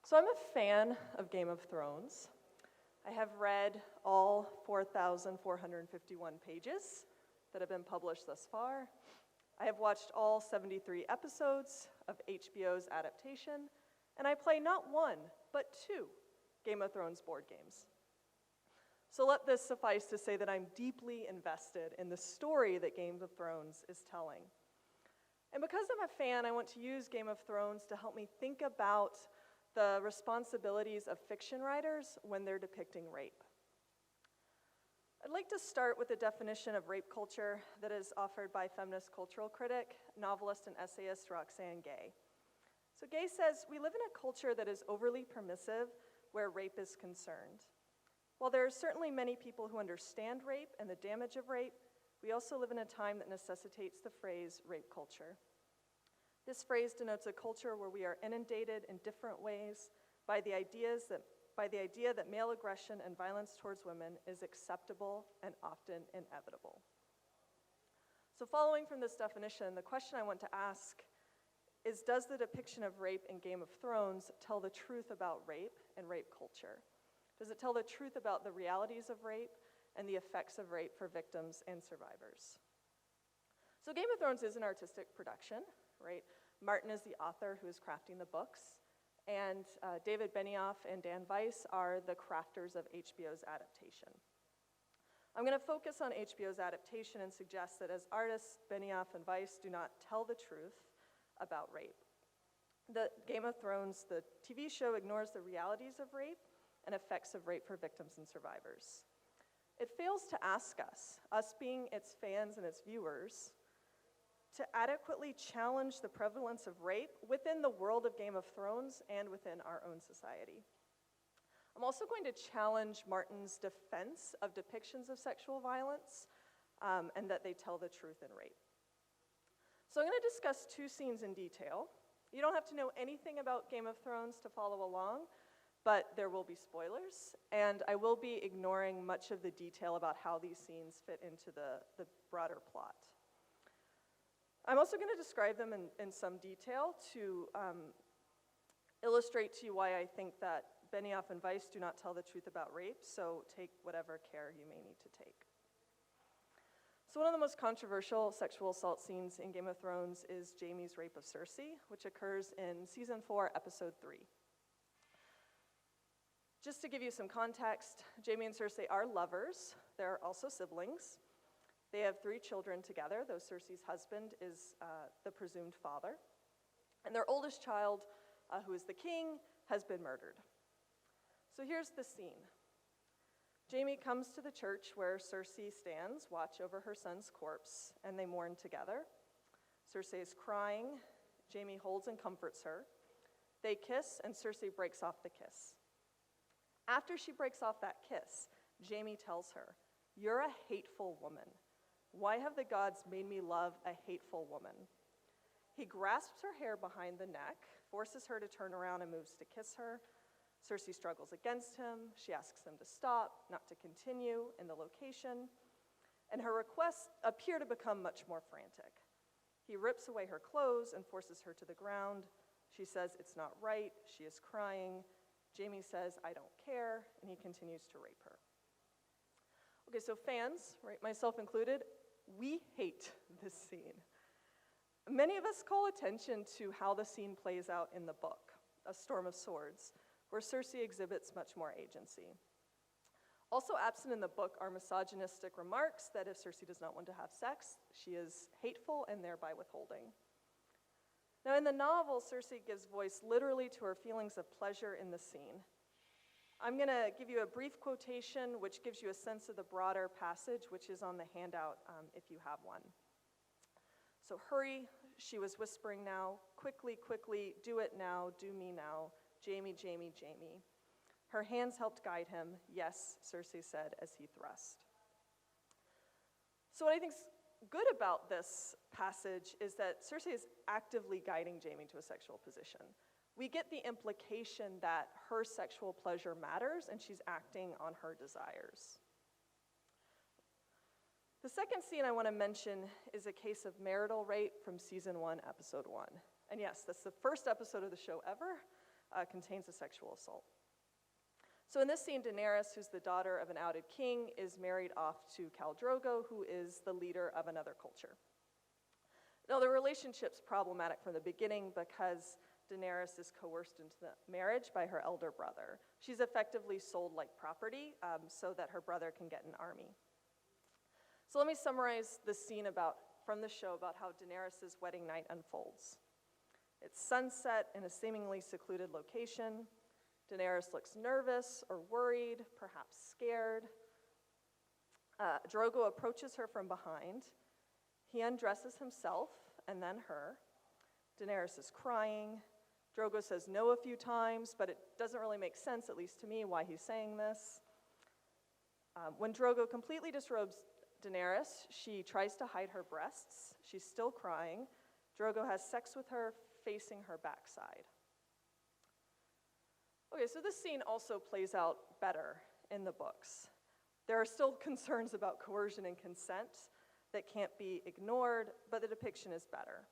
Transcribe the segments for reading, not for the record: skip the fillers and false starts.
So I'm a fan of Game of Thrones. I have read all 4,451 pages that have been published thus far. I have watched all 73 episodes of HBO's adaptation, and I play not one, but 2 Game of Thrones board games. So let this suffice to say that I'm deeply invested in the story that Game of Thrones is telling. And because I'm a fan, I want to use Game of Thrones to help me think about the responsibilities of fiction writers when they're depicting rape. I'd like to start with a definition of rape culture that is offered by feminist cultural critic, novelist, and essayist Roxane Gay. So Gay says, "We live in a culture that is overly permissive where rape is concerned. While there are certainly many people who understand rape and the damage of rape, we also live in a time that necessitates the phrase rape culture. This phrase denotes a culture where we are inundated in different ways by the idea that male aggression and violence towards women is acceptable and often inevitable." So following from this definition, the question I want to ask is, does the depiction of rape in Game of Thrones tell the truth about rape and rape culture? Does it tell the truth about the realities of rape and the effects of rape for victims and survivors? So Game of Thrones is an artistic production, right? Martin is the author who is crafting the books, and David Benioff and Dan Weiss are the crafters of HBO's adaptation. I'm going to focus on HBO's adaptation and suggest that as artists, Benioff and Weiss do not tell the truth about rape. The Game of Thrones, the TV show, ignores the realities of rape and effects of rape for victims and survivors. It fails to ask us being its fans and its viewers, to adequately challenge the prevalence of rape within the world of Game of Thrones and within our own society. I'm also going to challenge Martin's defense of depictions of sexual violence and that they tell the truth in rape. So I'm going to discuss 2 scenes in detail. You don't have to know anything about Game of Thrones to follow along, but there will be spoilers, and I will be ignoring much of the detail about how these scenes fit into the broader plot. I'm also going to describe them in some detail to illustrate to you why I think that Benioff and Weiss do not tell the truth about rape, so take whatever care you may need to take. So one of the most controversial sexual assault scenes in Game of Thrones is Jaime's rape of Cersei, which occurs in season 4, episode 3. Just to give you some context, Jaime and Cersei are lovers. They're also siblings. They have 3 children together, though Cersei's husband is the presumed father. And their oldest child, who is the king, has been murdered. So here's the scene. Jaime comes to the church where Cersei stands, watch over her son's corpse, and they mourn together. Cersei is crying. Jaime holds and comforts her. They kiss, and Cersei breaks off the kiss. After she breaks off that kiss, Jaime tells her, "You're a hateful woman. Why have the gods made me love a hateful woman?" He grasps her hair behind the neck, forces her to turn around and moves to kiss her. Cersei struggles against him. She asks him to stop, not to continue in the location, and her requests appear to become much more frantic. He rips away her clothes and forces her to the ground. She says it's not right. She is crying. Jaime says, "I don't care," and he continues to rape her. Okay, so fans, right, myself included, we hate this scene. Many of us call attention to how the scene plays out in the book, A Storm of Swords, where Cersei exhibits much more agency. Also absent in the book are misogynistic remarks that if Cersei does not want to have sex, she is hateful and thereby withholding. Now in the novel, Cersei gives voice literally to her feelings of pleasure in the scene. I'm going to give you a brief quotation which gives you a sense of the broader passage, which is on the handout if you have one. So, "Hurry," she was whispering now. "Quickly, quickly, do it now, do me now. Jaime, Jaime, Jaime." Her hands helped guide him. "Yes," Cersei said as he thrust. So what I think's good about this passage is that Cersei is actively guiding Jaime to a sexual position. We get the implication that her sexual pleasure matters and she's acting on her desires. The second scene I want to mention is a case of marital rape from season 1, episode 1. And yes, that's the first episode of the show ever. contains a sexual assault. So in this scene, Daenerys, who's the daughter of an outed king, is married off to Khal Drogo, who is the leader of another culture. Now, the relationship's problematic from the beginning because Daenerys is coerced into the marriage by her elder brother. She's effectively sold like property so that her brother can get an army. So let me summarize the scene from the show about how Daenerys' wedding night unfolds. It's sunset in a seemingly secluded location. Daenerys looks nervous or worried, perhaps scared. Drogo approaches her from behind. He undresses himself and then her. Daenerys is crying. Drogo says no a few times, but it doesn't really make sense, at least to me, why he's saying this. When Drogo completely disrobes Daenerys, she tries to hide her breasts. She's still crying. Drogo has sex with her, facing her backside. Okay, so this scene also plays out better in the books. There are still concerns about coercion and consent that can't be ignored, but the depiction is better.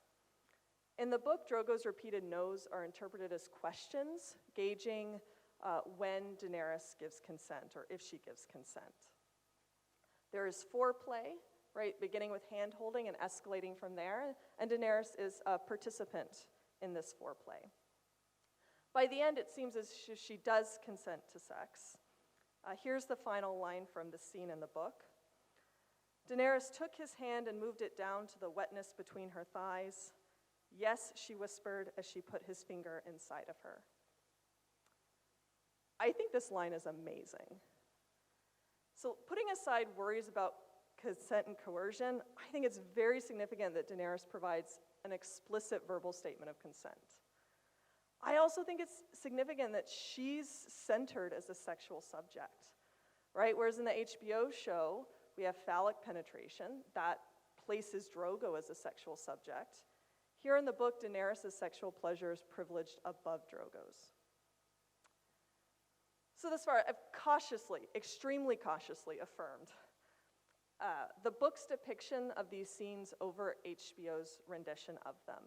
In the book, Drogo's repeated no's are interpreted as questions, gauging when Daenerys gives consent, or if she gives consent. There is foreplay, right, beginning with hand-holding and escalating from there, and Daenerys is a participant in this foreplay. By the end, it seems as if she does consent to sex. Here's the final line from the scene in the book. Daenerys took his hand and moved it down to the wetness between her thighs. Yes, she whispered as she put his finger inside of her. I think this line is amazing. So putting aside worries about consent and coercion, I think it's very significant that Daenerys provides an explicit verbal statement of consent. I also think it's significant that she's centered as a sexual subject, right? Whereas in the HBO show, we have phallic penetration. That places Drogo as a sexual subject. Here in the book, Daenerys' sexual pleasure is privileged above Drogo's. So this far, I've cautiously, extremely cautiously affirmed the book's depiction of these scenes over HBO's rendition of them,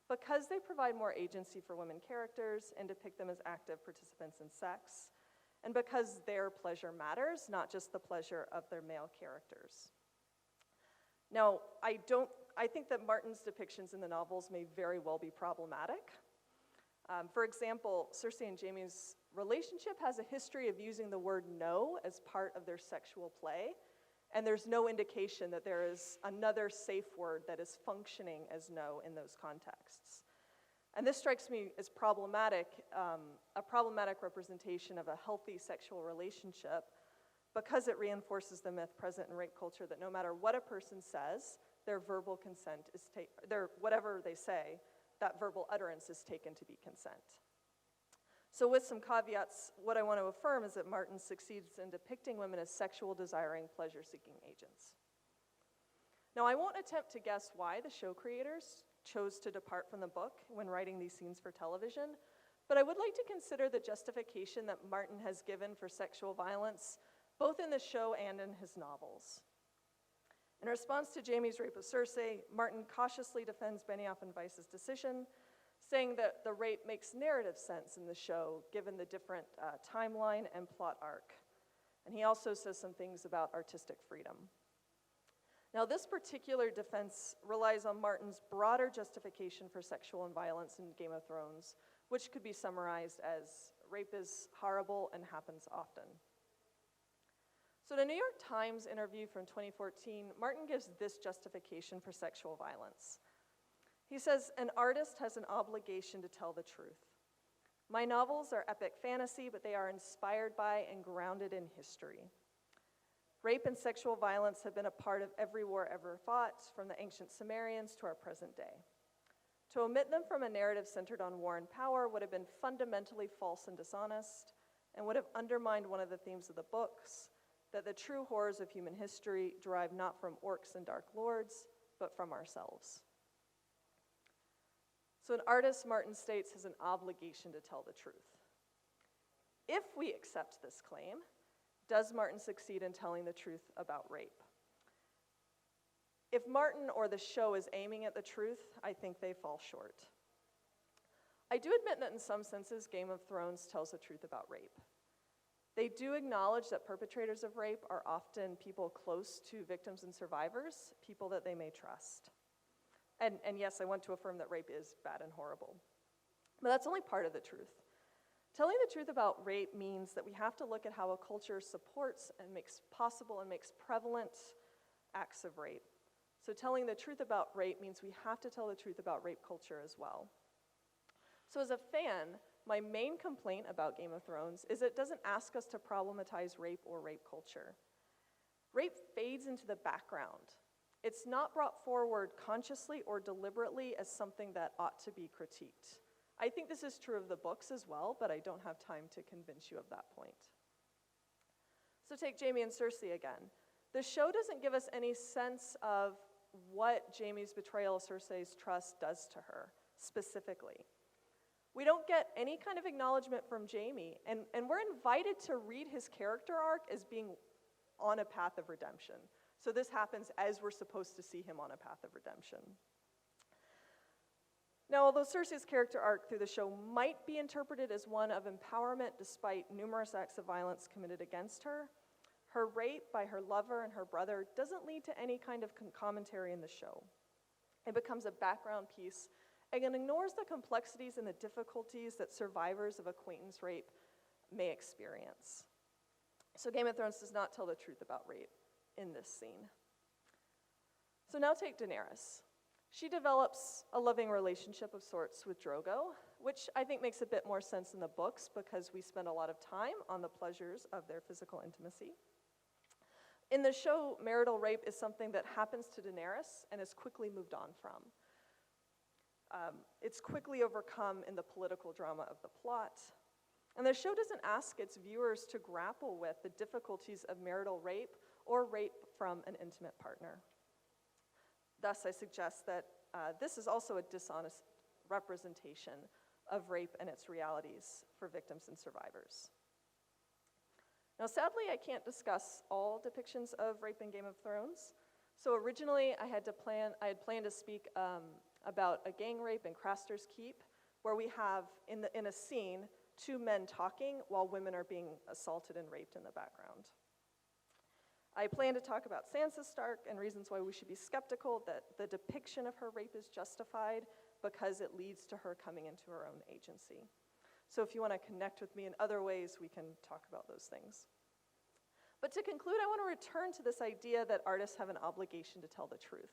because they provide more agency for women characters and depict them as active participants in sex, and because their pleasure matters, not just the pleasure of their male characters. Now, I think that Martin's depictions in the novels may very well be problematic. For example, Cersei and Jaime's relationship has a history of using the word no as part of their sexual play, and there's no indication that there is another safe word that is functioning as no in those contexts. And this strikes me as problematic, a problematic representation of a healthy sexual relationship, because it reinforces the myth present in rape culture that no matter what a person says, their verbal consent is whatever they say, that verbal utterance is taken to be consent. So with some caveats, what I want to affirm is that Martin succeeds in depicting women as sexual, desiring, pleasure-seeking agents. Now, I won't attempt to guess why the show creators chose to depart from the book when writing these scenes for television, but I would like to consider the justification that Martin has given for sexual violence, both in the show and in his novels. In response to Jaime's rape of Cersei, Martin cautiously defends Benioff and Weiss's decision, saying that the rape makes narrative sense in the show, given the different timeline and plot arc. And he also says some things about artistic freedom. Now, this particular defense relies on Martin's broader justification for sexual and violence in Game of Thrones, which could be summarized as rape is horrible and happens often. So in a New York Times interview from 2014, Martin gives this justification for sexual violence. He says, "An artist has an obligation to tell the truth. My novels are epic fantasy, but they are inspired by and grounded in history. Rape and sexual violence have been a part of every war ever fought, from the ancient Sumerians to our present day. To omit them from a narrative centered on war and power would have been fundamentally false and dishonest, and would have undermined one of the themes of the books, that the true horrors of human history derive not from orcs and dark lords, but from ourselves." So an artist, Martin states, has an obligation to tell the truth. If we accept this claim, does Martin succeed in telling the truth about rape? If Martin or the show is aiming at the truth, I think they fall short. I do admit that in some senses, Game of Thrones tells the truth about rape. They do acknowledge that perpetrators of rape are often people close to victims and survivors, people that they may trust. And yes, I want to affirm that rape is bad and horrible. But that's only part of the truth. Telling the truth about rape means that we have to look at how a culture supports and makes possible and makes prevalent acts of rape. So telling the truth about rape means we have to tell the truth about rape culture as well. So as a fan, my main complaint about Game of Thrones is it doesn't ask us to problematize rape or rape culture. Rape fades into the background. It's not brought forward consciously or deliberately as something that ought to be critiqued. I think this is true of the books as well, but I don't have time to convince you of that point. So take Jaime and Cersei again. The show doesn't give us any sense of what Jaime's betrayal of Cersei's trust does to her, specifically. We don't get any kind of acknowledgement from Jaime, and we're invited to read his character arc as being on a path of redemption. So this happens as we're supposed to see him on a path of redemption. Now, although Cersei's character arc through the show might be interpreted as one of empowerment despite numerous acts of violence committed against her, her rape by her lover and her brother doesn't lead to any kind of commentary in the show. It becomes a background piece and ignores the complexities and the difficulties that survivors of acquaintance rape may experience. So Game of Thrones does not tell the truth about rape in this scene. So now take Daenerys. She develops a loving relationship of sorts with Drogo, which I think makes a bit more sense in the books because we spend a lot of time on the pleasures of their physical intimacy. In the show, marital rape is something that happens to Daenerys and is quickly moved on from. It's quickly overcome in the political drama of the plot. And the show doesn't ask its viewers to grapple with the difficulties of marital rape or rape from an intimate partner. Thus, I suggest that this is also a dishonest representation of rape and its realities for victims and survivors. Now, sadly, I can't discuss all depictions of rape in Game of Thrones. So originally, I had planned to speak about a gang rape in Craster's Keep, where we have, in a scene, two men talking while women are being assaulted and raped in the background. I plan to talk about Sansa Stark and reasons why we should be skeptical that the depiction of her rape is justified because it leads to her coming into her own agency. So if you want to connect with me in other ways, we can talk about those things. But to conclude, I want to return to this idea that artists have an obligation to tell the truth.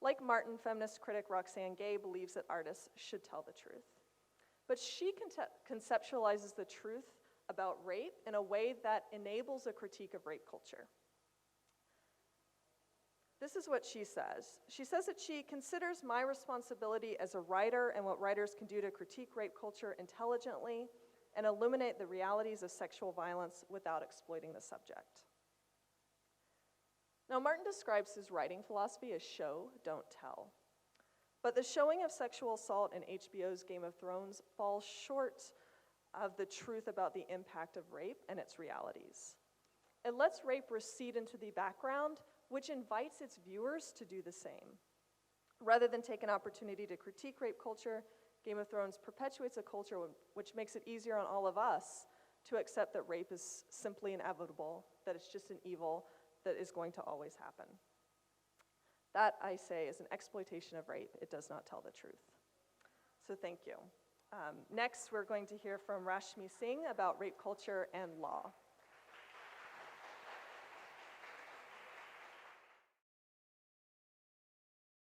Like Martin, feminist critic Roxane Gay believes that artists should tell the truth. But she conceptualizes the truth about rape in a way that enables a critique of rape culture. This is what she says. She says that she considers my responsibility as a writer and what writers can do to critique rape culture intelligently and illuminate the realities of sexual violence without exploiting the subject. Now, Martin describes his writing philosophy as show, don't tell. But the showing of sexual assault in HBO's Game of Thrones falls short of the truth about the impact of rape and its realities. It lets rape recede into the background, which invites its viewers to do the same. Rather than take an opportunity to critique rape culture, Game of Thrones perpetuates a culture which makes it easier on all of us to accept that rape is simply inevitable, that it's just an evil that is going to always happen. That, I say, is an exploitation of rape. It does not tell the truth. So thank you. Next, we're going to hear from Rashmi Singh about rape culture and law.